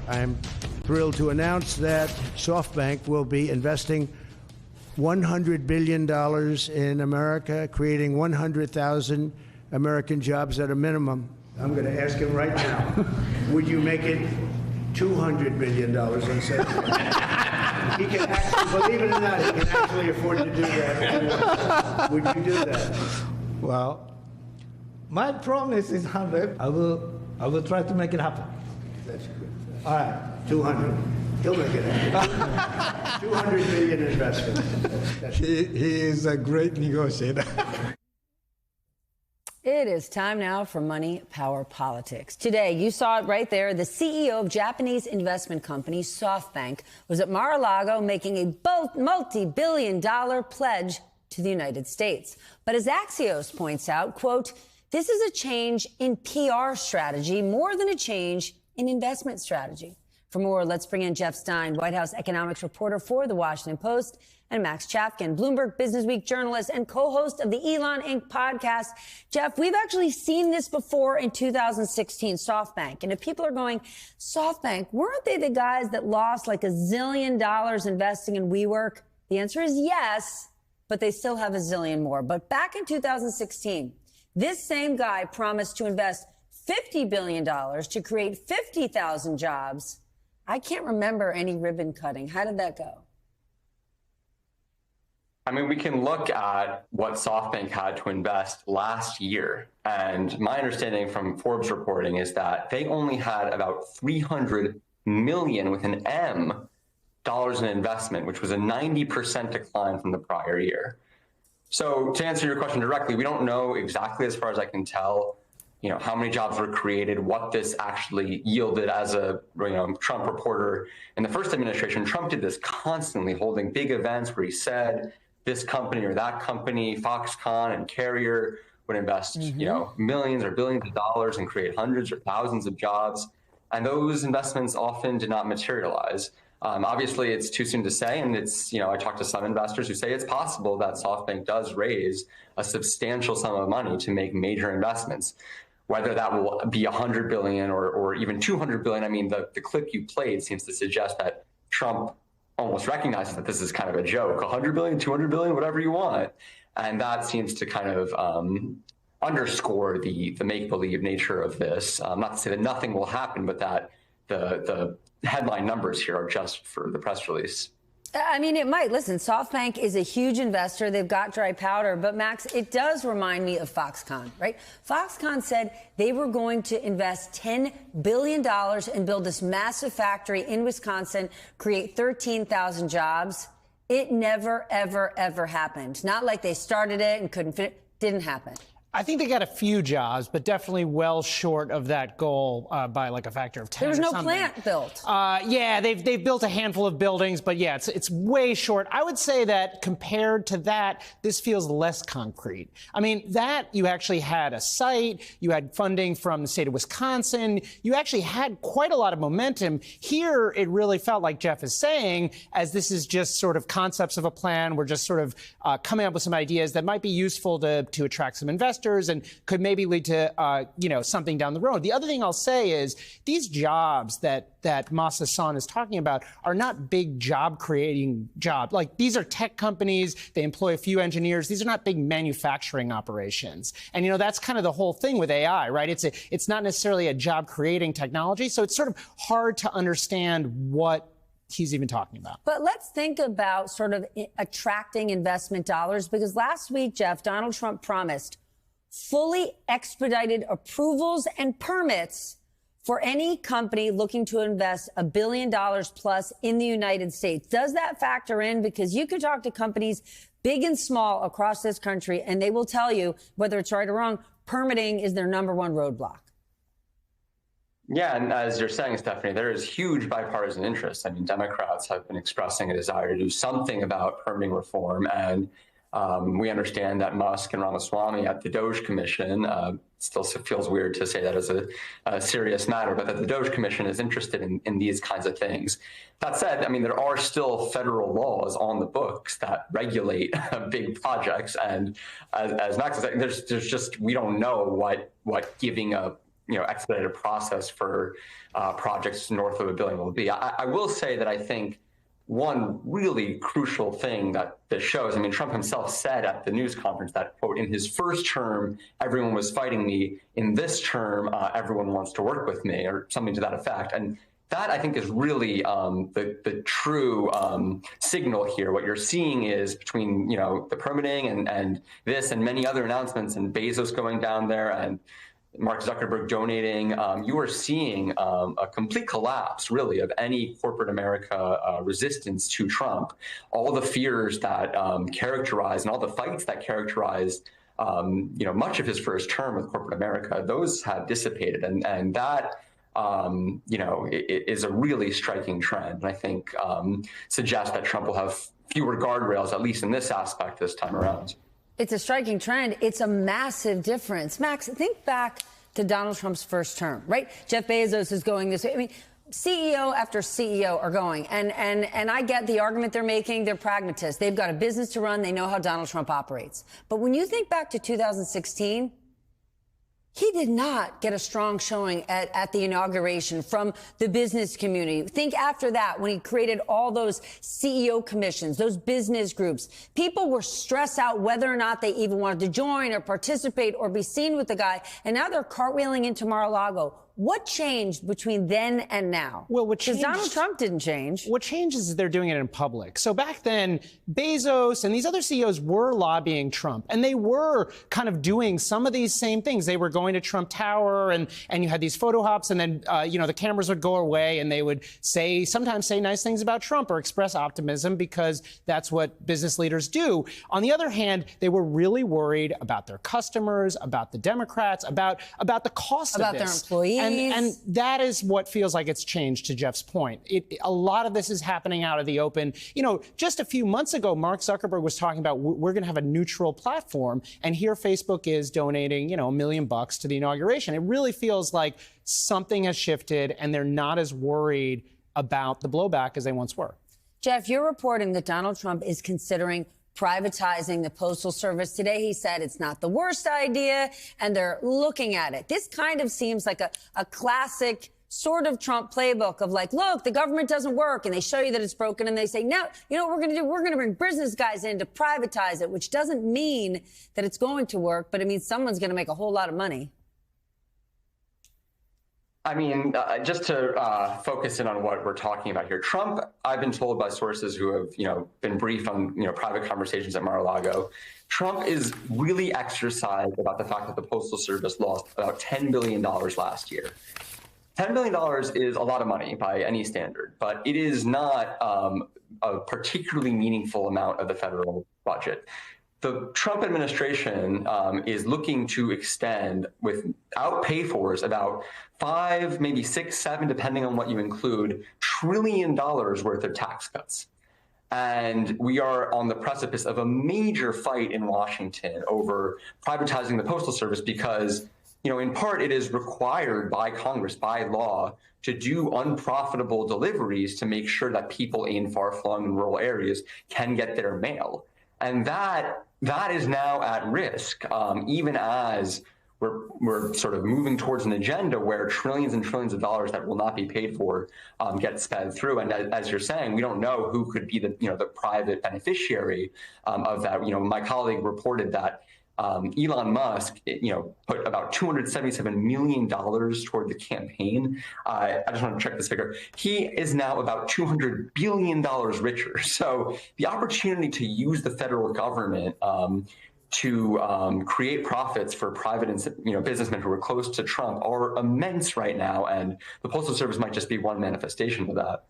I'm thrilled to announce that SoftBank will be investing $100 billion in America, creating 100,000 American jobs at a minimum. I'm going to ask him right now, would you make it $200 billion and say he can actually, believe it or not, he can actually afford to do that. Would you do that? Well, my promise is 100. I will try to make it happen. That's good. All right. 200. He'll make it happen. 200 billion investment. He is a great negotiator. It is time now for Money, Power, Politics. Today, you saw it right there. The CEO of Japanese investment company SoftBank was at Mar-a-Lago making a multi-billion-dollar pledge to the United States. But as Axios points out, quote, this is a change in PR strategy more than a change in investment strategy. For more, let's bring in Jeff Stein, White House economics reporter for The Washington Post, and Max Chapkin, Bloomberg Businessweek journalist and co-host of the Elon Inc. podcast. Jeff, we've actually seen this before in 2016, SoftBank. And if people are going, SoftBank, weren't they the guys that lost like $1 zillion investing in WeWork? The answer is yes, but they still have $1 zillion more. But back in 2016, this same guy promised to invest $50 billion to create 50,000 jobs. I can't remember any ribbon cutting. How did that go? I mean, we can look at what SoftBank had to invest last year. And my understanding from Forbes reporting is that they only had about 300 million with an M dollars in investment, which was a 90% decline from the prior year. So to answer your question directly, we don't know exactly, as far as I can tell, how many jobs were created, what this actually yielded. As a Trump reporter in the first administration, Trump did this constantly, holding big events where he said this company or that company, Foxconn and Carrier, would invest millions or billions of dollars and create hundreds or thousands of jobs. And those investments often did not materialize. Obviously, it's too soon to say. And it's, I talked to some investors who say it's possible that SoftBank does raise a substantial sum of money to make major investments. Whether that will be 100 billion or even 200 billion, I mean, the clip you played seems to suggest that Trump almost recognizes that this is kind of a joke, 100 billion, 200 billion, whatever you want. And that seems to kind of underscore the make-believe nature of this. Not to say that nothing will happen, but that the headline numbers here are just for the press release. I mean, it might. Listen, SoftBank is a huge investor. They've got dry powder. But, Max, it does remind me of Foxconn, right? Foxconn said they were going to invest $10 billion and build this massive factory in Wisconsin, create 13,000 jobs. It never, ever, ever happened. Not like they started it and couldn't fit it. Didn't happen. I think they got a few jobs, but definitely well short of that goal by like a factor of 10. There was no something. plant built. Yeah, they've built a handful of buildings, but yeah, it's way short. I would say that compared to that, this feels less concrete. I mean, that you actually had a site, you had funding from the state of Wisconsin, you actually had quite a lot of momentum. Here, it really felt like Jeff is saying, as this is just sort of concepts of a plan, we're just sort of coming up with some ideas that might be useful to attract some investors and could maybe lead to, something down the road. The other thing I'll say is these jobs that Masa Son is talking about are not big job-creating jobs. Like, these are tech companies. They employ a few engineers. These are not big manufacturing operations. And, that's kind of the whole thing with AI, right? It's not necessarily a job-creating technology. So it's sort of hard to understand what he's even talking about. But let's think about sort of attracting investment dollars, because last week, Jeff, Donald Trump promised fully expedited approvals and permits for any company looking to invest $1 billion plus in the United States. Does that factor in? Because you can talk to companies big and small across this country, and they will tell you, whether it's right or wrong, permitting is their number one roadblock. Yeah, and as you're saying, Stephanie, there is huge bipartisan interest. I mean, Democrats have been expressing a desire to do something about permitting reform, and we understand that Musk and Ramaswamy at the DOJ Commission, still feels weird to say that as a serious matter, but that the DOJ Commission is interested in these kinds of things. That said, I mean, there are still federal laws on the books that regulate big projects. And as Max is saying, there's just, we don't know what giving a expedited process for projects north of $1 billion will be. I will say that I think one really crucial thing that this shows, I mean, Trump himself said at the news conference that, quote, in his first term, everyone was fighting me. In this term, everyone wants to work with me, or something to that effect. And that, I think, is really the true signal here. What you're seeing is between, the permitting and this and many other announcements and Bezos going down there and Mark Zuckerberg donating, you are seeing a complete collapse, really, of any corporate America resistance to Trump. All the fears that characterized and all the fights that characterized, much of his first term with corporate America, those have dissipated, and that, it is a really striking trend, and I think suggests that Trump will have fewer guardrails, at least in this aspect, this time around. It's a striking trend. It's a massive difference. Max, think back to Donald Trump's first term, right? Jeff Bezos is going this way. I mean, CEO after CEO are going. And I get the argument they're making. They're pragmatists. They've got a business to run. They know how Donald Trump operates. But when you think back to 2016, he did not get a strong showing at the inauguration from the business community. Think after that, when he created all those CEO commissions, those business groups, people were stressed out whether or not they even wanted to join or participate or be seen with the guy. And now they're cartwheeling into Mar-a-Lago. What changed between then and now? Well, what changed? Because Donald Trump didn't change. What changes is they're doing it in public. So back then, Bezos and these other CEOs were lobbying Trump, and they were kind of doing some of these same things. They were going to Trump Tower, and you had these photo hops, and then the cameras would go away, and they would sometimes say nice things about Trump or express optimism because that's what business leaders do. On the other hand, they were really worried about their customers, about the Democrats, about the cost of this. About their employees. And that is what feels like it's changed, to Jeff's point. A lot of this is happening out of the open. Just a few months ago, Mark Zuckerberg was talking about we're going to have a neutral platform. And here Facebook is donating, $1 million to the inauguration. It really feels like something has shifted and they're not as worried about the blowback as they once were. Jeff, you're reporting that Donald Trump is considering privatizing the Postal Service. Today, he said it's not the worst idea, and they're looking at it. This kind of seems like a classic sort of Trump playbook of like, look, the government doesn't work, and they show you that it's broken, and they say, no, you know what we're going to do? We're going to bring business guys in to privatize it, which doesn't mean that it's going to work, but it means someone's going to make a whole lot of money. I mean, just to focus in on what we're talking about here, Trump, I've been told by sources who have, been briefed on, private conversations at Mar-a-Lago, Trump is really exercised about the fact that the Postal Service lost about $10 billion last year. $10 billion is a lot of money by any standard, but it is not a particularly meaningful amount of the federal budget. The Trump administration is looking to extend without pay-fors about 5, maybe 6, 7, depending on what you include, $1 trillion worth of tax cuts. And we are on the precipice of a major fight in Washington over privatizing the Postal Service because, in part it is required by Congress, by law, to do unprofitable deliveries to make sure that people in far-flung and rural areas can get their mail. And that is now at risk, even as we're sort of moving towards an agenda where trillions and trillions of dollars that will not be paid for get sped through. And as you're saying, we don't know who could be the private beneficiary of that. My colleague reported that Elon Musk, put about $277 million toward the campaign. I just want to check this figure. He is now about $200 billion richer. So the opportunity to use the federal government to create profits for private businessmen who are close to Trump are immense right now, and the Postal Service might just be one manifestation of that.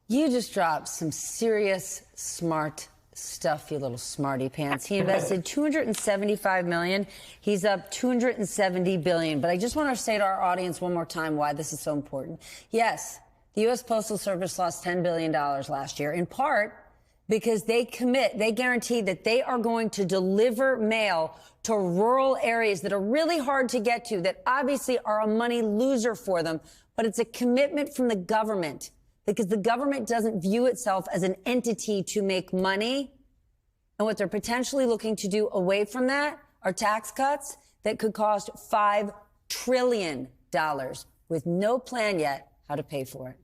You just dropped some serious smart stuff, you little smarty pants. He invested $275 million. He's up $270 billion. But I just want to say to our audience one more time why this is so important. Yes, the U.S. Postal Service lost $10 billion last year, in part because they guarantee that they are going to deliver mail to rural areas that are really hard to get to, that obviously are a money loser for them. But it's a commitment from the government, because the government doesn't view itself as an entity to make money. And what they're potentially looking to do away from that are tax cuts that could cost $5 trillion with no plan yet how to pay for it.